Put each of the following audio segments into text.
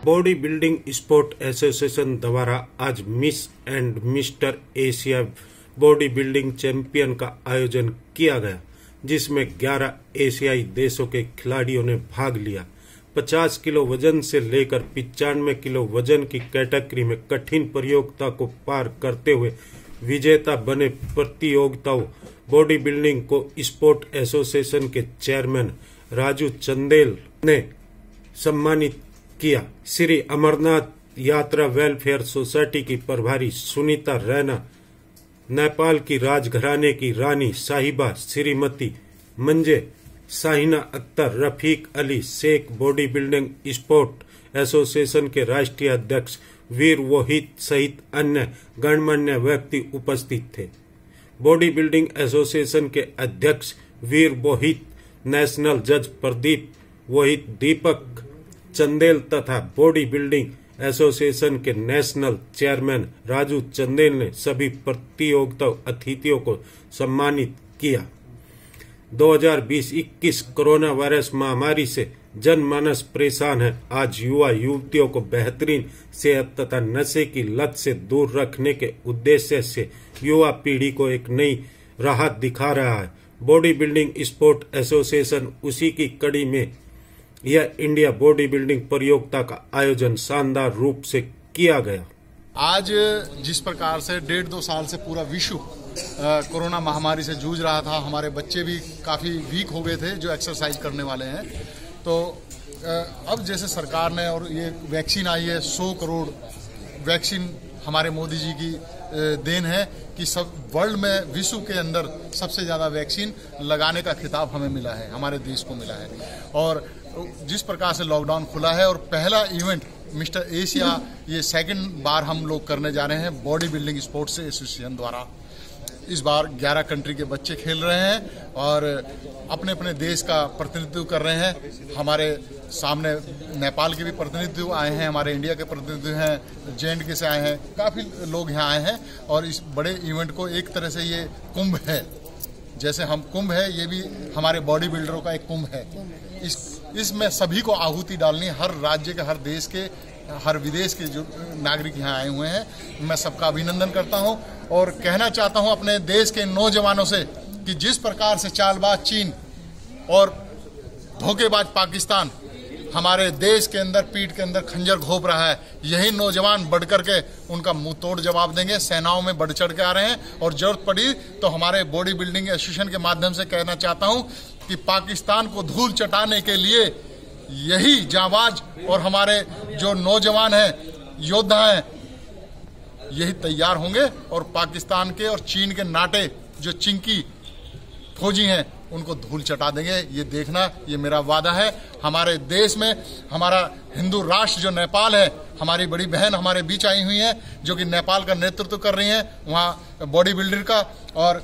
Body building sport association द्वारा आज miss and mister Asia body building champion का आयोजन किया गया, जिसमें 11 एशियाई देशों के खिलाड़ियों ने भाग लिया। 50 किलो वजन से लेकर 95 किलो वजन की कैटेगरी में कठिन प्रतियोगिता को पार करते हुए विजेता बने प्रतियोगिताओं बॉडी बिल्डिंग को स्पोर्ट एसोसिएशन के चेयरमैन राजू चंदेल ने सम्मानित किया। श्री अमरनाथ यात्रा वेलफेयर सोसाइटी की प्रभारी सुनीता रैना, नेपाल की राजघराने की रानी Sahiba Shrimati Manje, Shahina Akhtar, Rafiq Ali Shaikh, body building sport association के राष्ट्रीय अध्यक्ष वीर वोहित सहित अन्य गणमान्य व्यक्ति उपस्थित थे। बॉडी बिल्डिंग एसोसिएशन के अध्यक्ष वीर वोहित, नेशनल जज प्रदीप वोहित, दीपक चंदेल तथा बॉडी बिल्डिंग एसोसिएशन के नेशनल चेयरमैन राजू चंदेल ने सभी प्रतियोगिता अतिथियों को सम्मानित किया। 2020-21 कोरोना वायरस महामारी से जनमानस परेशान है। आज युवा युवतियों को बेहतरीन सेहत तथा नशे की लत से दूर रखने के उद्देश्य से युवा पीढ़ी को एक नई राह दिखा रहा है। बॉडी बिल्डिंग स्पोर्ट एसोसिएशन उसी की कड़ी में यह इंडिया बॉडी बिल्डिंग प्रतियोगिता का आयोजन शानदार रूप से किया गया। आज जिस प्रकार से 1.5-2 साल से पूरा विश्व कोरोना महामारी से जूझ रहा था, हमारे बच्चे भी काफी वीक हो गए थे जो एक्सरसाइज करने वाले हैं, तो अब जैसे सरकार ने और ये वैक्सीन आई है, 100 करोड़ वैक्सीन हमारे मोदी जी की देन है कि सब वर्ल्ड में विश्व के अंदर सबसे ज्यादा वैक्सीन लगाने का खिताब हमें मिला है, हमारे देश को मिला है। और जिस प्रकार से लॉकडाउन खुला है और पहला इवेंट मिस्टर एशिया ये सेकंड बार हम लोग करने जा रहे हैं बॉडी बिल्डिंग स्पोर्ट्स एसोसिएशन द्वारा। इस बार 11 कंट्री के बच्चे खेल रहे हैं और अपने अपने देश का प्रतिनिधित्व कर रहे हैं। हमारे सामने नेपाल के भी प्रतिनिधित्व आए हैं, हमारे इंडिया के प्रतिनिधित्व हैं, JNK से आए हैं, काफी लोग यहाँ आए हैं। और इस बड़े इवेंट को एक तरह से ये कुंभ है, जैसे हम कुंभ है, ये भी हमारे बॉडी बिल्डरों का एक कुंभ है। इसमें सभी को आहुति डालनी, हर राज्य के, हर देश के, हर विदेश के जो नागरिक यहाँ आए हुए हैं, मैं सबका अभिनंदन करता हूँ और कहना चाहता हूँ अपने देश के नौजवानों से कि जिस प्रकार से चालबाज चीन और धोखेबाज पाकिस्तान हमारे देश के अंदर पीठ के अंदर खंजर घोंप रहा है, यही नौजवान बढ़ करके उनका मुंह तोड़ जवाब देंगे। सेनाओं में बढ़ चढ़ के आ रहे हैं और जरूरत पड़ी तो हमारे बॉडी बिल्डिंग एसोसिएशन के माध्यम से कहना चाहता हूं कि पाकिस्तान को धूल चटाने के लिए यही जांबाज और हमारे जो नौजवान हैं, योद्धा हैं, यही तैयार होंगे और पाकिस्तान के और चीन के नाटे जो चिंकी फौजी हैं उनको धूल चटा देंगे। ये देखना, ये मेरा वादा है। हमारे देश में हमारा हिंदू राष्ट्र जो नेपाल है, हमारी बड़ी बहन हमारे बीच आई हुई है जो कि नेपाल का नेतृत्व कर रही हैं वहाँ बॉडी बिल्डर का। और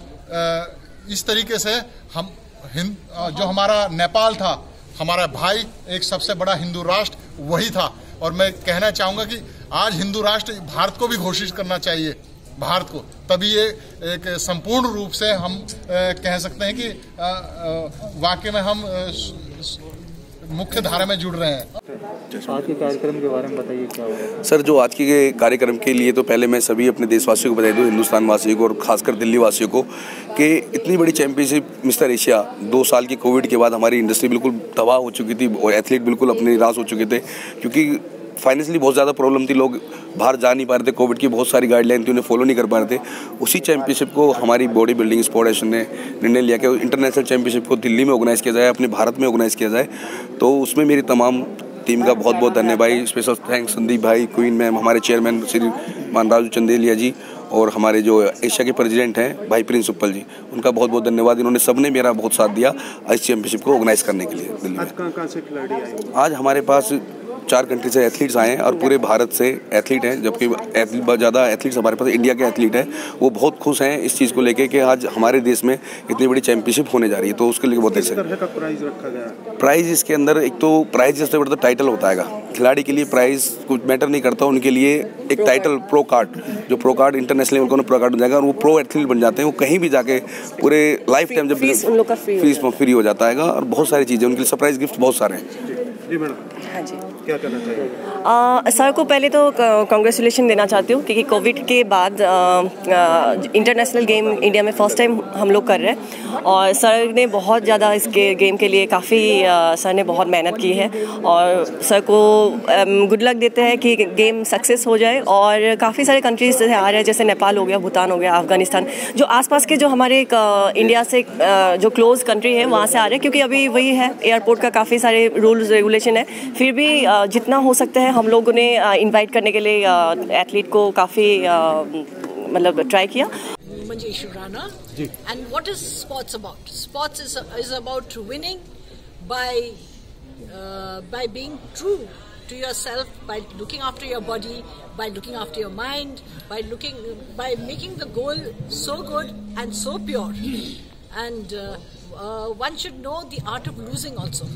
इस तरीके से हम जो हमारा नेपाल था, हमारा भाई एक सबसे बड़ा हिंदू राष्ट्र वही था। और मैं कहना चाहूंगा कि आज हिंदू राष्ट्र भारत को भी घोषित करना चाहिए, भारत को, तभी ये एक संपूर्ण रूप से हम कह सकते हैं कि वाकई में हम मुख्य धारा में जुड़ रहे हैं। आज के कार्यक्रम के बारे में बताइए क्या होगा? सर, जो आज के कार्यक्रम के लिए तो पहले मैं सभी अपने देशवासियों को बधाई दूँ, हिंदुस्तान वासियों को और खासकर दिल्ली वासियों को, कि इतनी बड़ी चैंपियनशिप मिस्टर एशिया 2 साल की कोविड के बाद हमारी इंडस्ट्री बिल्कुल तबाह हो चुकी थी और एथलीट बिल्कुल अपने निराश हो चुके थे, क्योंकि फाइनेंशियली बहुत ज़्यादा प्रॉब्लम थी, लोग बाहर जा नहीं पा रहे थे, कोविड की बहुत सारी गाइडलाइन थी उन्हें फॉलो नहीं कर पा रहे थे। उसी चैंपियनशिप को हमारी बॉडी बिल्डिंग स्पोर्ट एसोसिएशन ने निर्णय लिया कि इंटरनेशनल चैंपियनशिप को दिल्ली में ऑर्गेनाइज़ किया जाए, अपने भारत में ऑर्गेनाइज़ किया जाए। तो उसमें मेरी तमाम टीम का बहुत बहुत धन्यवाद भाई, स्पेशल थैंक्स संदीप भाई, क्वीन मैम, हमारे चेयरमैन श्रीमान राजू चंदेलिया जी और हमारे जो एशिया के प्रेसिडेंट हैं भाई प्रिंस उपल जी, उनका बहुत बहुत धन्यवाद। इन्होंने सबने मेरा बहुत साथ दिया इस चैंपियनशिप को ऑर्गेनाइज करने के लिए दिल्ली में। आज कहाँ से खिलाड़ी आए? आज हमारे पास 4 कंट्री से एथलीट्स आए हैं और पूरे भारत से एथलीट हैं, जबकि ज़्यादा एथलीट्स हमारे पास इंडिया के एथलीट हैं। वो बहुत खुश हैं इस चीज़ को लेके कि आज हमारे देश में इतनी बड़ी चैंपियनशिप होने जा रही है, तो उसके लिए बहुत किस तरह का प्राइज रखा गया? प्राइज इसके अंदर एक तो प्राइज जैसे बड़ा टाइटल होता है, खिलाड़ी के लिए प्राइज कुछ मैटर नहीं करता, उनके लिए एक टाइटल प्रो कार्ड, जो प्रो कार्ड इंटरनेशनल लेवल का प्रो कार्ड बन जाएगा और वो प्रो एथलीट बन जाते हैं। वो कहीं भी जाके पूरे लाइफ टाइम जब फीस फ्री हो जाता है और बहुत सारी चीज़ें उनके लिए सरप्राइज गिफ्ट बहुत सारे हैं। जी मैडम, हाँ जी। क्या कहना चाहिए? सर को पहले तो कॉन्ग्रेचुलेशन देना चाहती हूँ क्योंकि कोविड के बाद इंटरनेशनल गेम इंडिया में फर्स्ट टाइम हम लोग कर रहे हैं और सर ने बहुत ज़्यादा इसके गेम के लिए काफ़ी सर ने बहुत मेहनत की है और सर को गुड लक देते हैं कि गेम सक्सेस हो जाए। और काफ़ी सारे कंट्रीज से आ रहे हैं जैसे नेपाल हो गया, भूटान हो गया, अफगानिस्तान, जो आसपास के जो हमारे इंडिया से जो क्लोज कंट्री है वहाँ से आ रहे हैं क्योंकि अभी वही है, एयरपोर्ट का काफ़ी सारे रूल्स रेगुलेशन है। फिर भी जितना हो सकता है हम लोगों ने इनवाइट करने के लिए एथलीट को काफ़ी मतलब ट्राई किया। Manjesh Rana. And what is sports about? Sports is about winning by being true to yourself, by looking after your body, by looking after your mind, by making the goal so good and so pure. And one should know the art of losing also.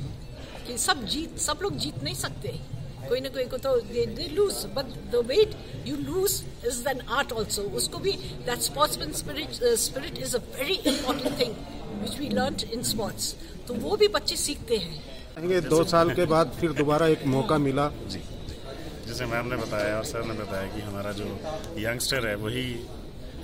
कि सब लोग जीत नहीं सकते, कोई ना कोई को तो they lose, but the way you lose is an art also. उसको भी that sportsman spirit is a very important thing which we learnt in sports. तो वो भी बच्चे सीखते हैं। 2 साल के बाद फिर दोबारा एक मौका मिला। जी, जैसे मैम ने बताया और सर ने बताया कि हमारा जो यंगस्टर है वही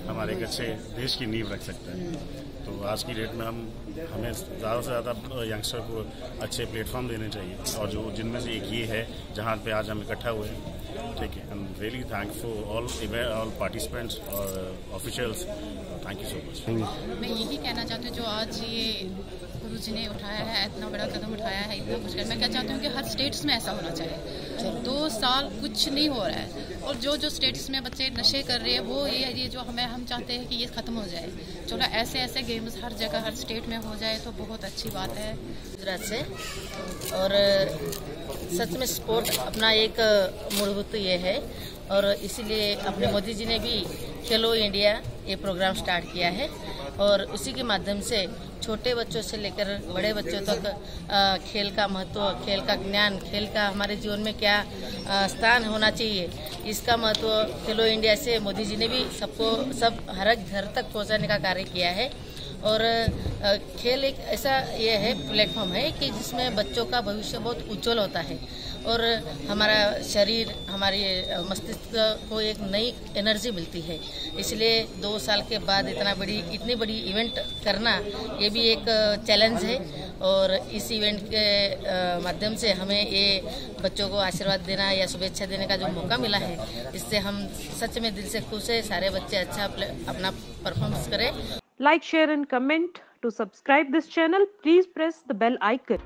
हमारे एक अच्छे देश की नींव रख सकता है। तो आज की डेट में हमें ज़्यादा से ज़्यादा यंगस्टर को अच्छे प्लेटफॉर्म देने चाहिए और जो जिनमें से एक ये है जहाँ पे आज हम इकट्ठा हुए हैं। ठीक है, I am really thankful all participants और officials, thank you so much. मैं यही कहना चाहती हूँ जो आज ये गुरु जी ने उठाया है, इतना बड़ा कदम उठाया है, इतना कुछ कर, मैं क्या चाहती हूँ कि हर स्टेट्स में ऐसा होना चाहिए। 2 साल कुछ नहीं हो रहा है और जो स्टेट्स में बच्चे नशे कर रहे हैं वो ये जो हम चाहते हैं कि ये ख़त्म हो जाए। चलो ऐसे गेम्स हर जगह हर स्टेट में हो जाए तो बहुत अच्छी बात है। गुजरात से, और सच में स्पोर्ट अपना एक मूलभूत ये है और इसीलिए अपने मोदी जी ने भी खेलो इंडिया ये प्रोग्राम स्टार्ट किया है और उसी के माध्यम से छोटे बच्चों से लेकर बड़े बच्चों तक खेल का महत्व, खेल का ज्ञान, खेल का हमारे जीवन में क्या स्थान होना चाहिए, इसका महत्व खेलो इंडिया से मोदी जी ने भी सब हर घर तक पहुंचाने का कार्य किया है। और खेल एक ऐसा ये है प्लेटफॉर्म है कि जिसमें बच्चों का भविष्य बहुत उज्जवल होता है और हमारा शरीर, हमारे मस्तिष्क को एक नई एनर्जी मिलती है। इसलिए 2 साल के बाद इतनी बड़ी इवेंट करना ये भी एक चैलेंज है और इस इवेंट के माध्यम से हमें ये बच्चों को आशीर्वाद देना या शुभेच्छा देने का जो मौका मिला है, इससे हम सच में दिल से खुश है। सारे बच्चे अच्छा अपना परफॉर्मेंस करें। Like, share and comment. To subscribe this channel, please press the bell icon.